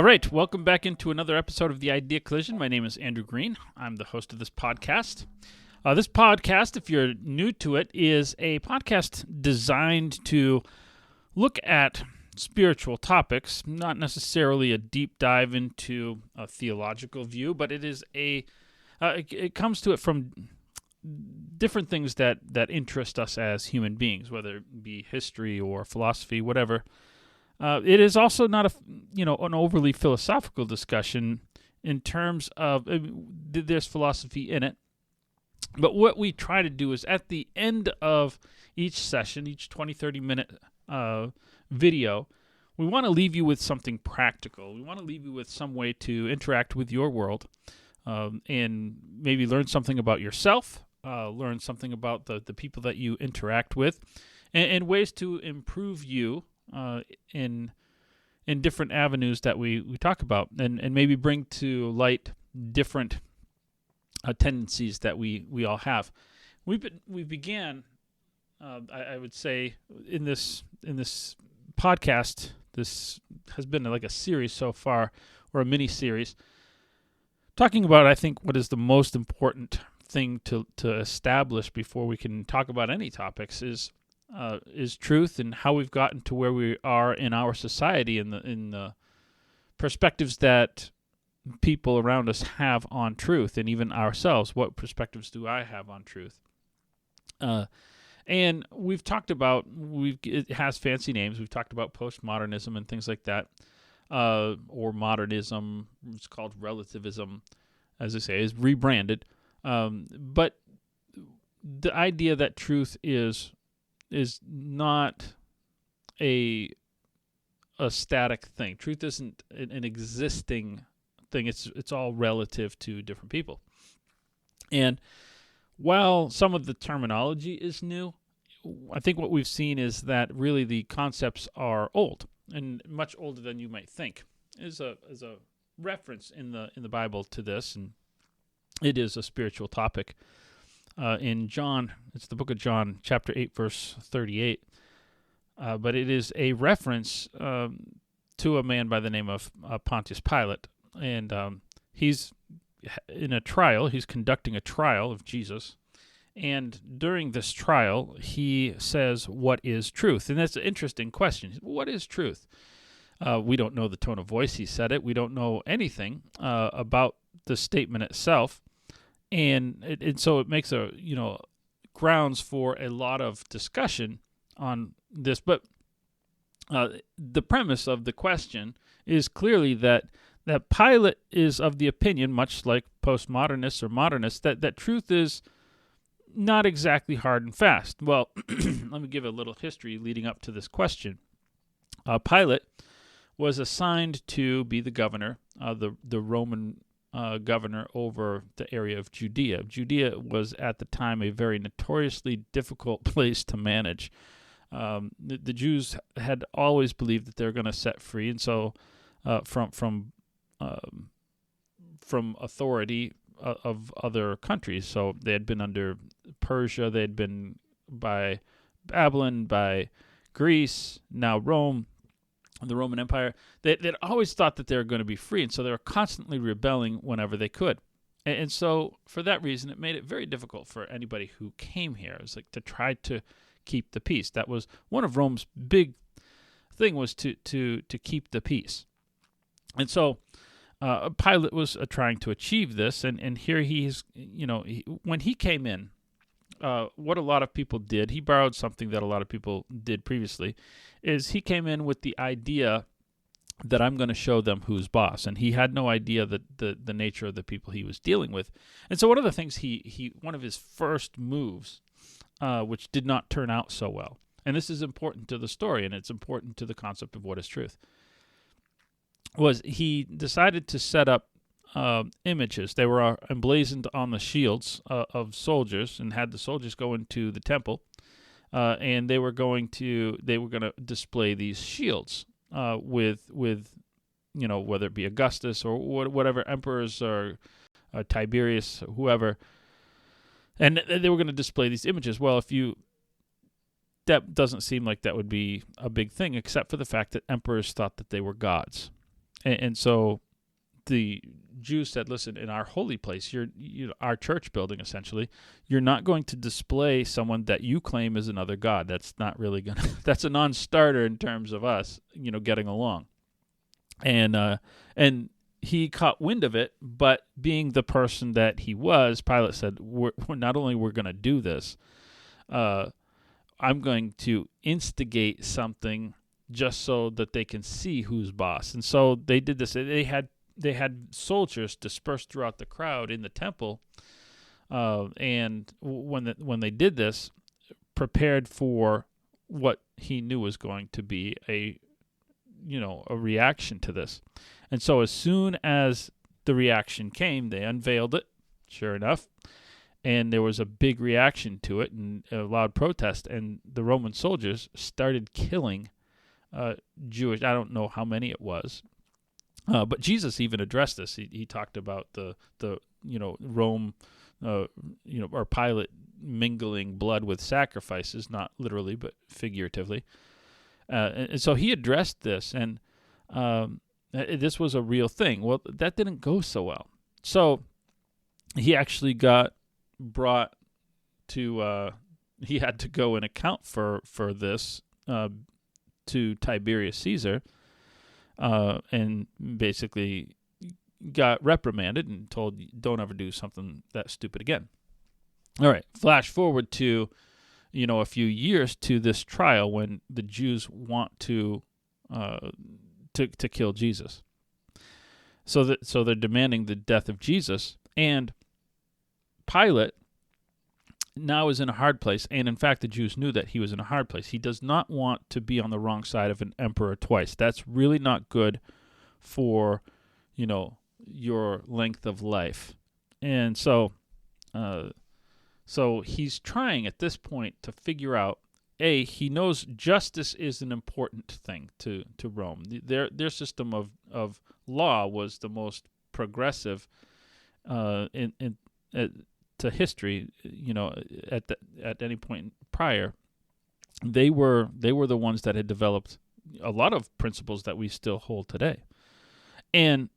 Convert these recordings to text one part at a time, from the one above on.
All right, welcome back into another episode of The Idea Collision. My name is Andrew Green. I'm the host of this podcast. This podcast, if you're new to it, is a podcast designed to look at spiritual topics, not necessarily a deep dive into a theological view, but it is it comes to it from different things that interest us as human beings, whether it be history or philosophy, whatever. It is also not an overly philosophical discussion in terms of there's philosophy in it. But what we try to do is at the end of each session, each 20, 30-minute video, we want to leave you with something practical. We want to leave you with some way to interact with your world and maybe learn something about yourself, learn something about the people that you interact with, and ways to improve you in different avenues that we talk about, and maybe bring to light different tendencies that we all have. We began, I would say, in this podcast. This has been like a series so far, or a mini series, talking about, I think, what is the most important thing to establish before we can talk about any topics is truth, and how we've gotten to where we are in our society, in the perspectives that people around us have on truth, and even ourselves. What perspectives do I have on truth? And we've talked about, it has fancy names. We've talked about postmodernism and things like that, or modernism. It's called relativism, as I say, is rebranded. But the idea that truth is not a static thing. Truth isn't an existing thing. It's all relative to different people. And while some of the terminology is new, I think what we've seen is that really the concepts are old, and much older than you might think. There's a reference in the Bible to this, and it is a spiritual topic. In John, it's the book of John, chapter 8, verse 38. But it is a reference to a man by the name of Pontius Pilate. And he's in a trial. He's conducting a trial of Jesus. And during this trial, he says, "What is truth?" And that's an interesting question. What is truth? We don't know the tone of voice he said it. We don't know anything about the statement itself. And so it makes grounds for a lot of discussion on this. But the premise of the question is clearly that Pilate is of the opinion, much like postmodernists or modernists, that truth is not exactly hard and fast. Well, let me give a little history leading up to this question. Pilate was assigned to be the governor, the Roman governor over the area of Judea. Judea was at the time a very notoriously difficult place to manage. The Jews had always believed that they were going to set free, and so from authority of other countries. So they had been under Persia, they had been by Babylon, by Greece, now Rome, the Roman Empire. They'd always thought that they were going to be free, and so they were constantly rebelling whenever they could. And so for that reason, it made it very difficult for anybody who came here. It was like to try to keep the peace. That was one of Rome's big thing, was to keep the peace. And so Pilate was trying to achieve this, and here he's, when he came in, what a lot of people did, he borrowed something that a lot of people did previously, is he came in with the idea that I'm going to show them who's boss, and he had no idea that the nature of the people he was dealing with. And so one of the things one of his first moves, which did not turn out so well, and this is important to the story, and it's important to the concept of what is truth, was he decided to set up images. They were emblazoned on the shields of soldiers, and had the soldiers go into the temple, and they were going to display these shields with whether it be Augustus or whatever emperors, or Tiberius, whoever, and they were going to display these images. Well, that doesn't seem like that would be a big thing, except for the fact that emperors thought that they were gods. And so the Jews said, listen, in our holy place, our church building, essentially, you're not going to display someone that you claim is another god. That's not really going to, that's a non-starter in terms of us, getting along. And he caught wind of it, but being the person that he was, Pilate said, we're not only we're going to do this, I'm going to instigate something just so that they can see who's boss. And so they did this. They had soldiers dispersed throughout the crowd in the temple, and when they did this, prepared for what he knew was going to be a reaction to this. And so as soon as the reaction came, they unveiled it, sure enough, and there was a big reaction to it and a loud protest, and the Roman soldiers started killing Jewish. I don't know how many it was, but Jesus even addressed this. He talked about the Rome, or Pilate mingling blood with sacrifices, not literally but figuratively. And so he addressed this, and this was a real thing. Well, that didn't go so well. So he actually got brought to, he had to go and account for this to Tiberius Caesar, and basically got reprimanded and told, don't ever do something that stupid again. All right, flash forward to a few years to this trial when the Jews want to kill Jesus. So they're demanding the death of Jesus, and Pilate now is in a hard place, and in fact the Jews knew that he was in a hard place. He does not want to be on the wrong side of an emperor twice. That's really not good for your length of life. And so he's trying at this point to figure out, he knows justice is an important thing to Rome. Their system of law was the most progressive to history. At any point prior, they were the ones that had developed a lot of principles that we still hold today. And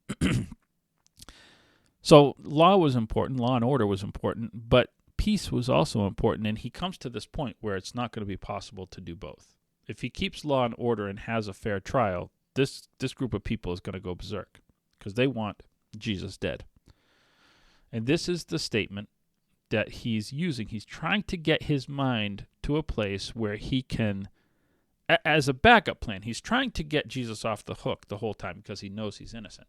so law was important, law and order was important, but peace was also important, and he comes to this point where it's not going to be possible to do both. If he keeps law and order and has a fair trial, this group of people is going to go berserk because they want Jesus dead. And this is the statement that he's using. He's trying to get his mind to a place where he can, as a backup plan, he's trying to get Jesus off the hook the whole time because he knows he's innocent.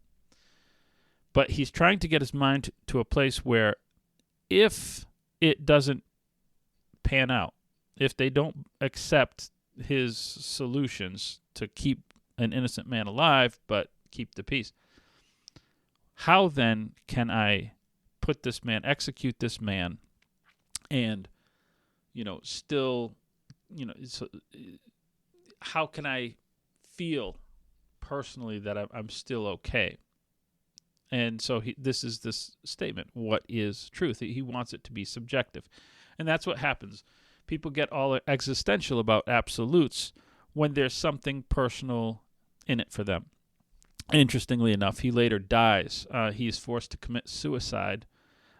But he's trying to get his mind to a place where if it doesn't pan out, if they don't accept his solutions to keep an innocent man alive but keep the peace, how then can I put this man, execute this man, and still, so how can I feel personally that I'm still okay? And so this is this statement, what is truth? He wants it to be subjective. And that's what happens. People get all existential about absolutes when there's something personal in it for them. Interestingly enough, he later dies. He's forced to commit suicide.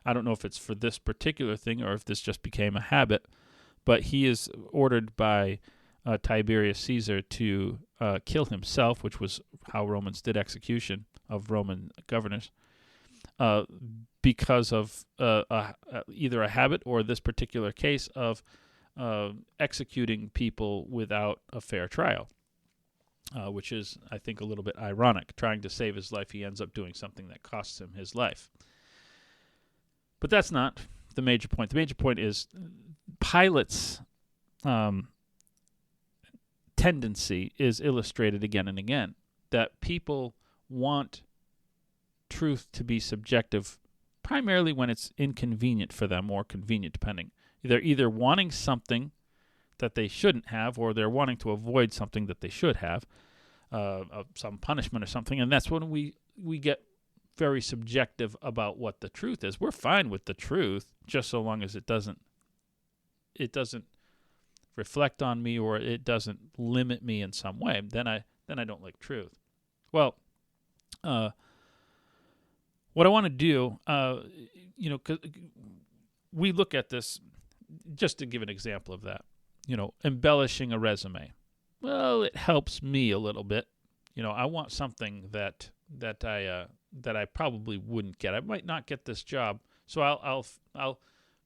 I don't know if it's for this particular thing or if this just became a habit, but he is ordered by Tiberius Caesar to kill himself, which was how Romans did execution of Roman governors, because of either a habit or this particular case of executing people without a fair trial, which is, I think, a little bit ironic. Trying to save his life, he ends up doing something that costs him his life. But that's not the major point. The major point is Pilate's tendency is illustrated again and again, that people want truth to be subjective primarily when it's inconvenient for them or convenient, depending. They're either wanting something that they shouldn't have, or they're wanting to avoid something that they should have, some punishment or something, and that's when we get very subjective about what the truth is. We're fine with the truth just so long as it doesn't reflect on me or it doesn't limit me in some way. Then I don't like truth. Well, Uh, what I want to do, 'cause we look at this, just to give an example of that, embellishing a resume. Well, it helps me a little bit. I want something that I probably wouldn't get. I might not get this job, so I'll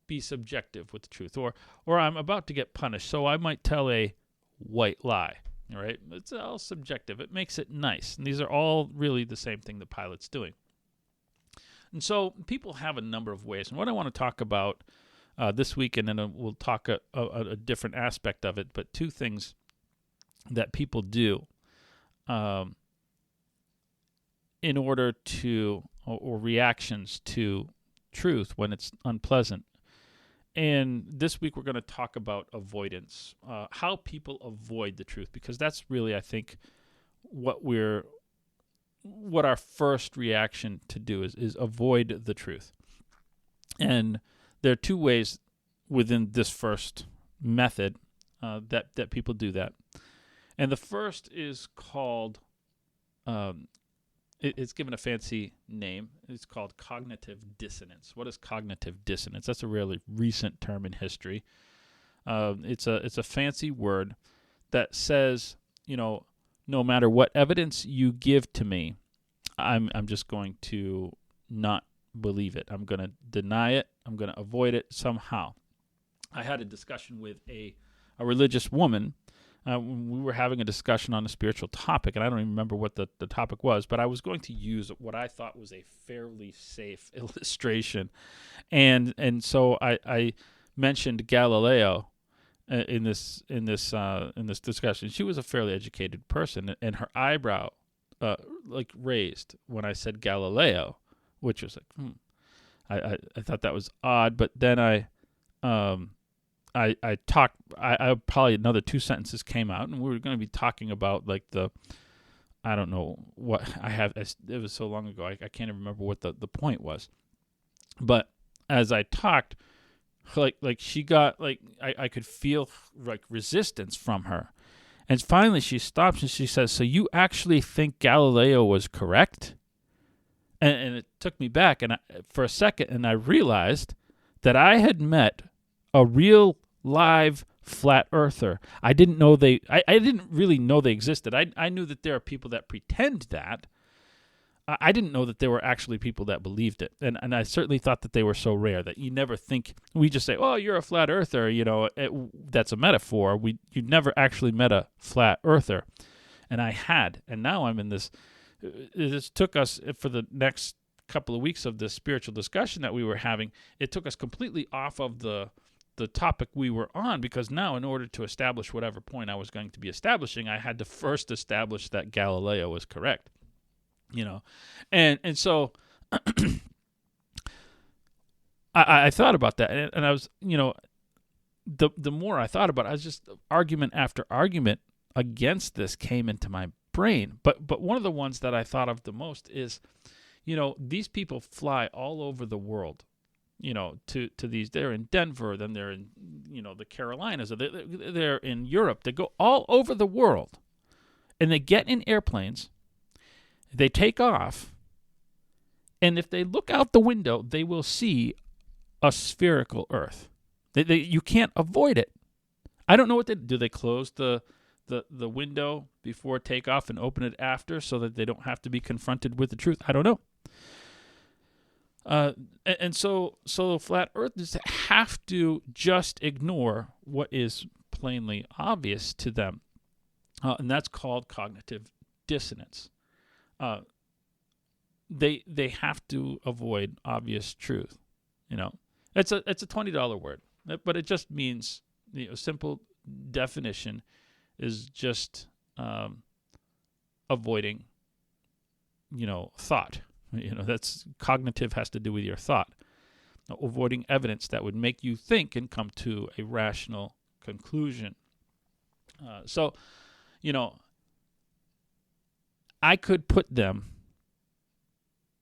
be subjective with the truth, or I'm about to get punished, so I might tell a white lie. All right, it's all subjective. It makes it nice, and these are all really the same thing that Pilate's doing. And so people have a number of ways, and what I want to talk about this week, and then we'll talk a different aspect of it, but two things that people do in order to, or reactions to truth when it's unpleasant. And this week we're going to talk about avoidance, how people avoid the truth, because that's really, I think, what our first reaction to do is avoid the truth. And there are two ways within this first method that people do that. And the first is called, it's given a fancy name. It's called cognitive dissonance. What is cognitive dissonance? That's a really recent term in history. It's a fancy word that says, no matter what evidence you give to me, I'm just going to not believe it. I'm going to deny it. I'm going to avoid it somehow. I had a discussion with a religious woman. We were having a discussion on a spiritual topic, and I don't even remember what the topic was, but I was going to use what I thought was a fairly safe illustration. And so I mentioned Galileo in this discussion. She was a fairly educated person, and her eyebrow raised when I said Galileo, which was like, I thought that was odd. But then I talked. I probably another two sentences came out, and we were going to be talking about I don't know what I have. It was so long ago, I can't even remember what the point was. But as I talked, she got I could feel resistance from her, and finally she stops and she says, "So you actually think Galileo was correct?" And it took me back, and for a second, and I realized that I had met a real live flat earther. I didn't know I didn't really know they existed. I knew that there are people that pretend that. I didn't know that there were actually people that believed it. And I certainly thought that they were so rare that you never think, we just say, oh, you're a flat earther, that's a metaphor. You never actually met a flat earther. And I had. And now I'm in this. This took us, for the next couple of weeks of this spiritual discussion that we were having, it took us completely off of the topic we were on, because now, in order to establish whatever point I was going to be establishing, I had to first establish that Galileo was correct. And so I thought about that, and I was, the more I thought about it, I was just argument after argument against this came into my brain. But one of the ones that I thought of the most is, these people fly all over the world, to these. They're in Denver, then they're in, the Carolinas, or they're in Europe. They go all over the world, and they get in airplanes. They take off, and if they look out the window, they will see a spherical Earth. You can't avoid it. I don't know what do. They close the window before takeoff and open it after so that they don't have to be confronted with the truth? I don't know. And so flat earthers have to just ignore what is plainly obvious to them, and that's called cognitive dissonance. They have to avoid obvious truth. It's a $20 word, but it just means, simple definition is just avoiding, thought. That's cognitive, has to do with your thought. Avoiding evidence that would make you think and come to a rational conclusion. So, I could put them,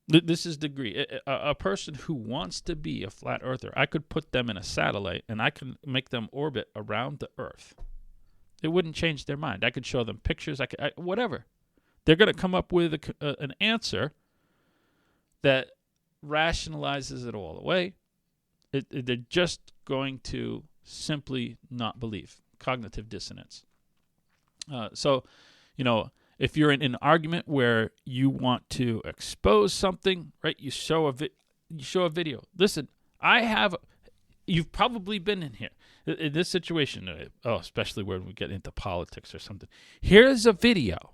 this is degree, a person who wants to be a flat earther, I could put them in a satellite and I can make them orbit around the Earth. It wouldn't change their mind. I could show them pictures, whatever. They're going to come up with an answer that rationalizes it all away. They're just going to simply not believe. Cognitive dissonance. So, if you're in an argument where you want to expose something, right? You show a video. Listen, you've probably been in here in this situation. Especially when we get into politics or something. Here's a video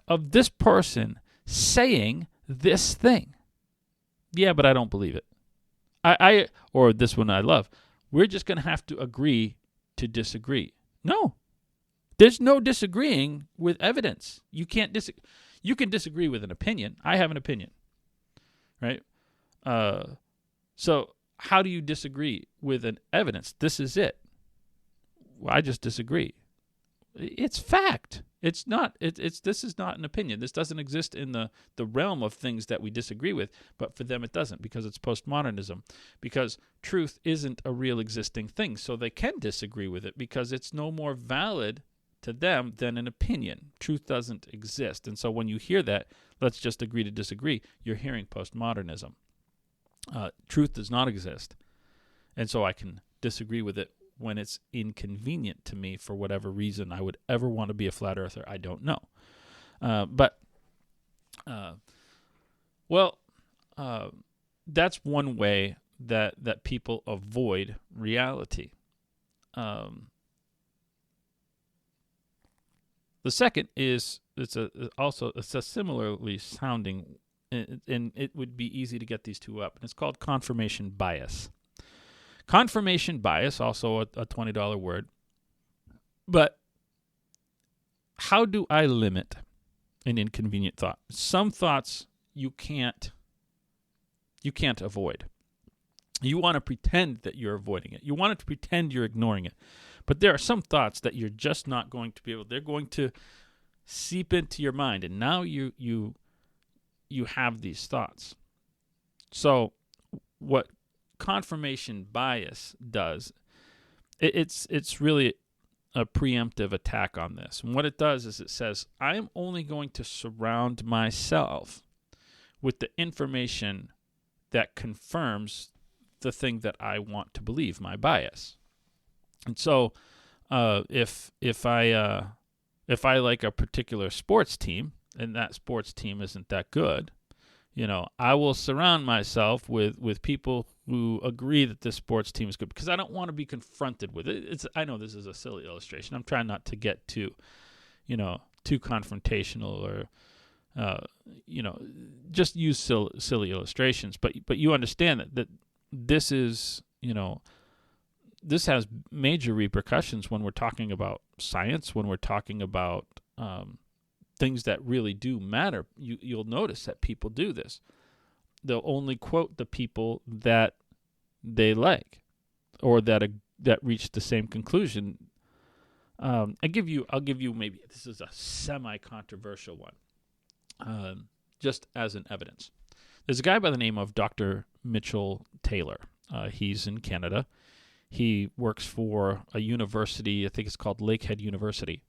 of this person saying this thing. Yeah, but I don't believe it. Or this one I love. We're just going to have to agree to disagree. No. There's no disagreeing with evidence. You can't You can disagree with an opinion. I have an opinion, right? So how do you disagree with an evidence? This is it. Well, I just disagree. It's fact. It's not. This is not an opinion. This doesn't exist in the realm of things that we disagree with. But for them, it doesn't, because it's postmodernism. Because truth isn't a real existing thing, so they can disagree with it because it's no more valid to them than an opinion. Truth doesn't exist. And so when you hear that, let's just agree to disagree, you're hearing postmodernism. Truth does not exist. And so I can disagree with it when it's inconvenient to me for whatever reason I would ever want to be a flat earther. I don't know. That's one way that people avoid reality. The second is it's a similarly sounding, and it would be easy to get these two up. And it's called confirmation bias. Confirmation bias, also a $20 word. But how do I limit an inconvenient thought? Some thoughts you can't avoid. You want to pretend that you're avoiding it. You want to pretend you're ignoring it. But there are some thoughts that you're just not going to be able. They're going to seep into your mind, and now you have these thoughts. So what confirmation bias does, it's really a preemptive attack on this. And what it does is it says, I am only going to surround myself with the information that confirms the thing that I want to believe, my bias. And so, if I like a particular sports team and that sports team isn't that good, I will surround myself with people who agree that this sports team is good, because I don't want to be confronted with it. I know this is a silly illustration. I'm trying not to get too confrontational or, just use silly illustrations. But you understand that this is, this has major repercussions when we're talking about science, when we're talking about things that really do matter. You'll notice that people do this. They'll only quote the people that they like or that reach the same conclusion. I'll give you maybe, this is a semi-controversial one, just as an evidence. There's a guy by the name of Dr. Mitchell Taylor. He's in Canada. He works for a university, I think it's called Lakehead University.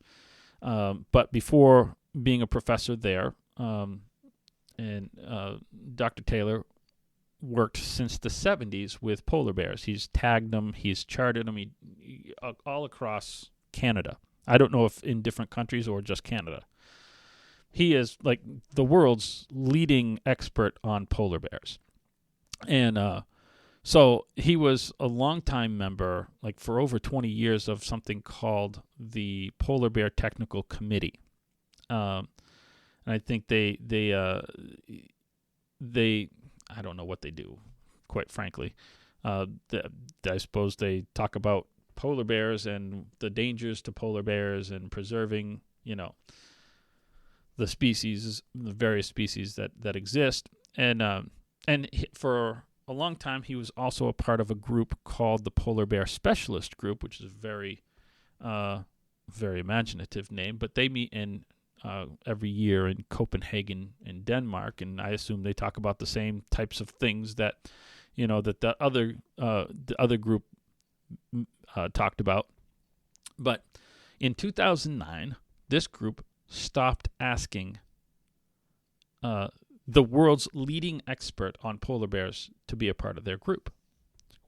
But before being a professor there, Dr. Taylor worked since the 70s with polar bears. He's tagged them, he's charted them all across Canada. I don't know if in different countries or just Canada. He is like the world's leading expert on polar bears. And so he was a longtime member, like for over 20 years, of something called the Polar Bear Technical Committee. And I think they I don't know what they do, quite frankly. I suppose they talk about polar bears and the dangers to polar bears and preserving, the species, the various species that exist. And for a long time, he was also a part of a group called the Polar Bear Specialist Group, which is a very, very imaginative name. But they meet in every year in Copenhagen in Denmark, and I assume they talk about the same types of things that, that the other group talked about. But in 2009, this group stopped asking the world's leading expert on polar bears to be a part of their group.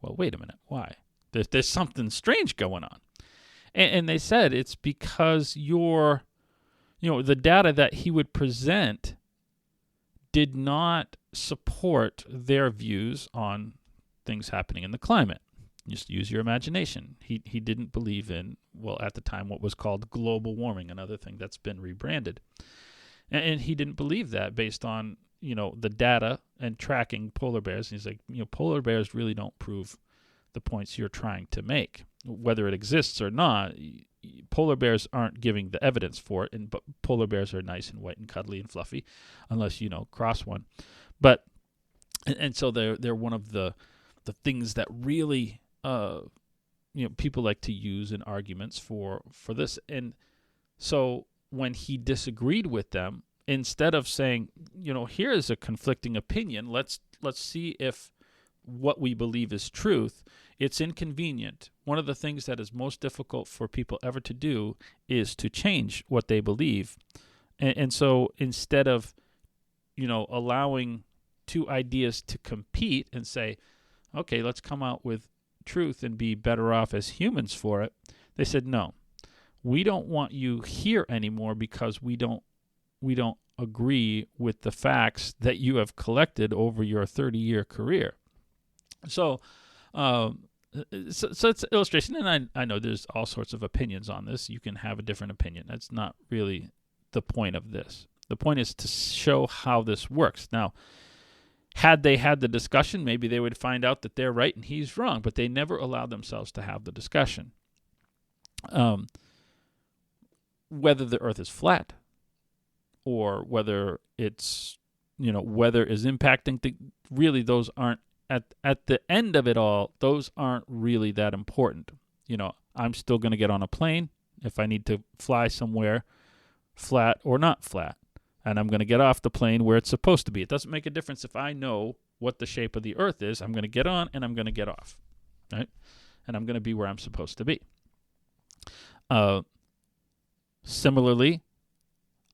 Well, wait a minute. Why? There's something strange going on. And they said it's because the data that he would present did not support their views on things happening in the climate. Just use your imagination. He didn't believe in, well, at the time, what was called global warming, another thing that's been rebranded. And he didn't believe that based on, the data and tracking polar bears. And he's like, polar bears really don't prove the points you're trying to make. Whether it exists or not, polar bears aren't giving the evidence for it, but polar bears are nice and white and cuddly and fluffy, unless cross one. But and so they're one of the things that really people like to use in arguments for this. And so when he disagreed with them, instead of saying, here is a conflicting opinion, let's see if what we believe is truth, it's inconvenient. One of the things that is most difficult for people ever to do is to change what they believe. And so instead of, allowing two ideas to compete and say, okay, let's come out with truth and be better off as humans for it, they said, no, we don't want you here anymore because we don't agree with the facts that you have collected over your 30-year career. So it's an illustration, and I know there's all sorts of opinions on this. You can have a different opinion. That's not really the point of this. The point is to show how this works. Now, had they had the discussion, maybe they would find out that they're right and he's wrong, but they never allowed themselves to have the discussion. Whether the earth is flat or whether it's, weather is impacting, really those aren't, at the end of it all, those aren't really that important. I'm still going to get on a plane if I need to fly somewhere flat or not flat. And I'm going to get off the plane where it's supposed to be. It doesn't make a difference if I know what the shape of the earth is. I'm going to get on and I'm going to get off, right? And I'm going to be where I'm supposed to be. Similarly,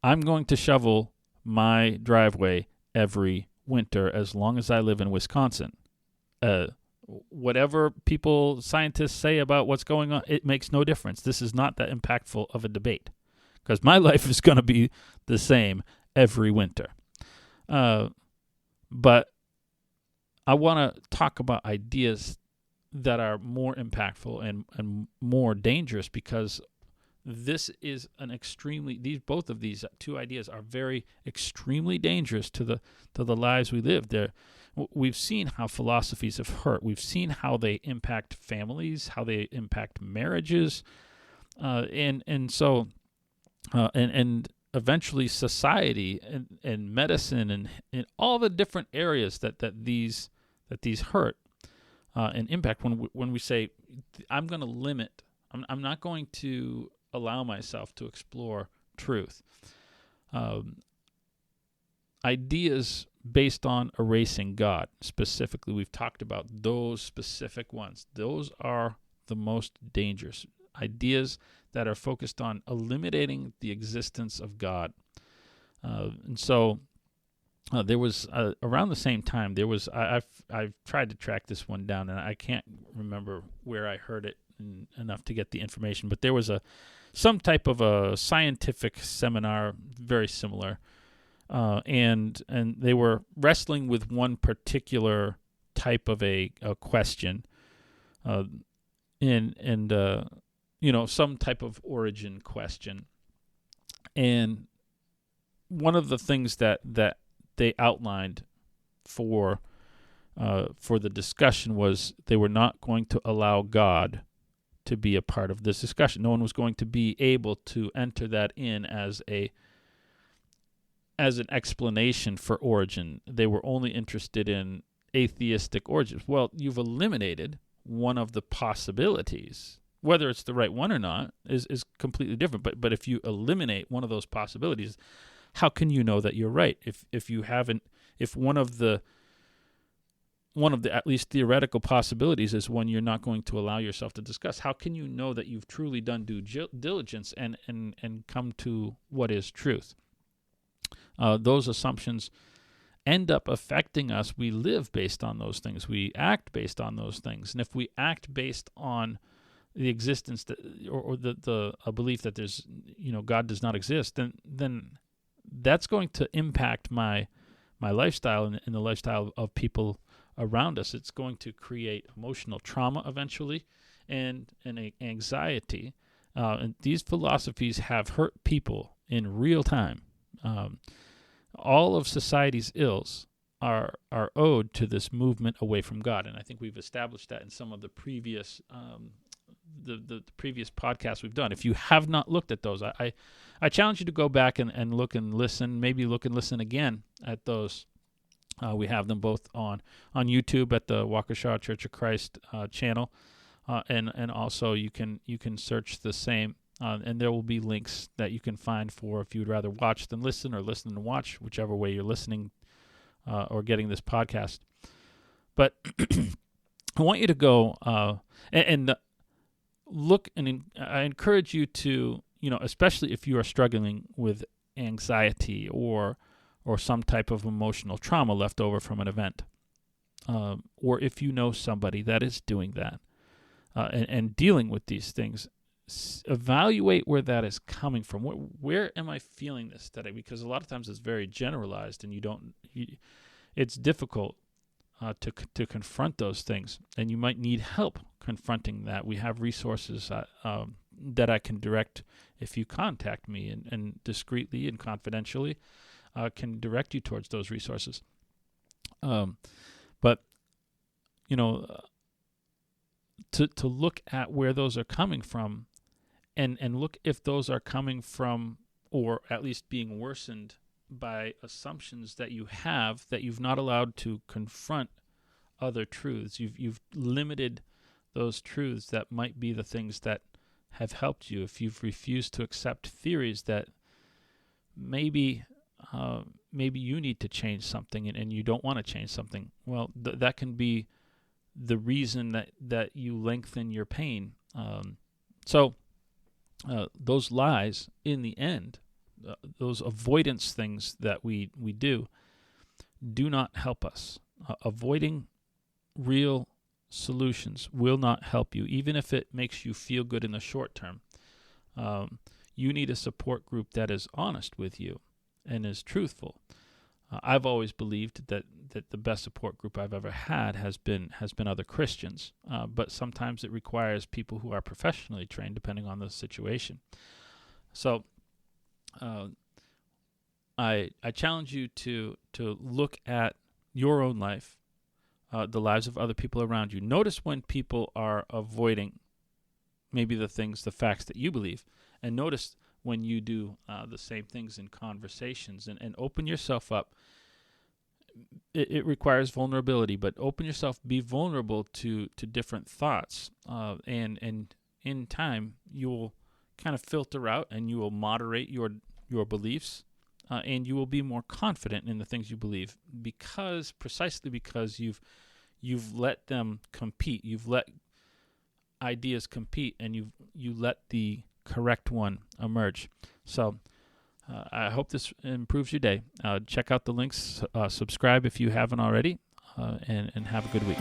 I'm going to shovel my driveway every winter as long as I live in Wisconsin. Whatever scientists say about what's going on, it makes no difference. This is not that impactful of a debate because my life is going to be the same every winter. But I want to talk about ideas that are more impactful and more dangerous because this is both of these two ideas are very extremely dangerous to the lives we live. We've seen how philosophies have hurt. We've seen how they impact families, how they impact marriages, and eventually society and medicine and all the different areas that these hurt and impact. When we say I'm going to limit, I'm not going to allow myself to explore truth. Ideas based on erasing God, specifically, we've talked about those specific ones. Those are the most dangerous. Ideas that are focused on eliminating the existence of God. And so there was, around the same time, I've tried to track this one down, and I can't remember where I heard it enough to get the information, but there was some type of a scientific seminar, very similar, and they were wrestling with one particular type of a question, some type of origin question. And one of the things that they outlined for the discussion was they were not going to allow God to be a part of this discussion. No one was going to be able to enter that in as an explanation for origin. They were only interested in atheistic origins. Well, you've eliminated one of the possibilities. Whether it's the right one or not is completely different. But if you eliminate one of those possibilities, how can you know that you're right? If one of the one of the at least theoretical possibilities is one you're not going to allow yourself to discuss. How can you know that you've truly done due diligence and come to what is truth? Those assumptions end up affecting us. We live based on those things. We act based on those things. And if we act based on the existence or a belief that there's, God does not exist, then that's going to impact my lifestyle and the lifestyle of people around us. It's going to create emotional trauma eventually and anxiety. And these philosophies have hurt people in real time. All of society's ills are owed to this movement away from God. And I think we've established that in some of the previous the previous podcasts we've done. If you have not looked at those, I challenge you to go back and look and listen, maybe look and listen again at those. We have them both on YouTube at the Waukesha Church of Christ channel, and also you can search the same, and there will be links that you can find for if you would rather watch than listen, or listen and watch, whichever way you're listening or getting this podcast. But I want you to go and look, and I encourage you to, especially if you are struggling with anxiety or some type of emotional trauma left over from an event, or if you know somebody that is doing that and dealing with these things, evaluate where that is coming from. Where am I feeling this today? Because a lot of times it's very generalized, and it's difficult to confront those things, and you might need help confronting that. We have resources that I can direct if you contact me, and discreetly and confidentially can direct you towards those resources. But to look at where those are coming from, and look if those are coming from, or at least being worsened by, assumptions that you have that you've not allowed to confront other truths. You've limited those truths that might be the things that have helped you. If you've refused to accept theories that maybe you need to change something, and you don't want to change something, well, that can be the reason that you lengthen your pain. So those lies, in the end, those avoidance things that we do not help us. Avoiding real solutions will not help you, even if it makes you feel good in the short term. You need a support group that is honest with you and is truthful. I've always believed that the best support group I've ever had has been other Christians, but sometimes it requires people who are professionally trained, depending on the situation. So I challenge you to look at your own life, the lives of other people around you. Notice when people are avoiding maybe the facts that you believe, and notice when you do the same things in conversations, and open yourself up. It requires vulnerability, but open yourself, be vulnerable to different thoughts, and in time you will kind of filter out, and you will moderate your beliefs, and you will be more confident in the things you believe, precisely because you've let them compete. You've let ideas compete, and you let the correct one emerge. So I hope this improves your day. Check out the links, subscribe if you haven't already, and have a good week.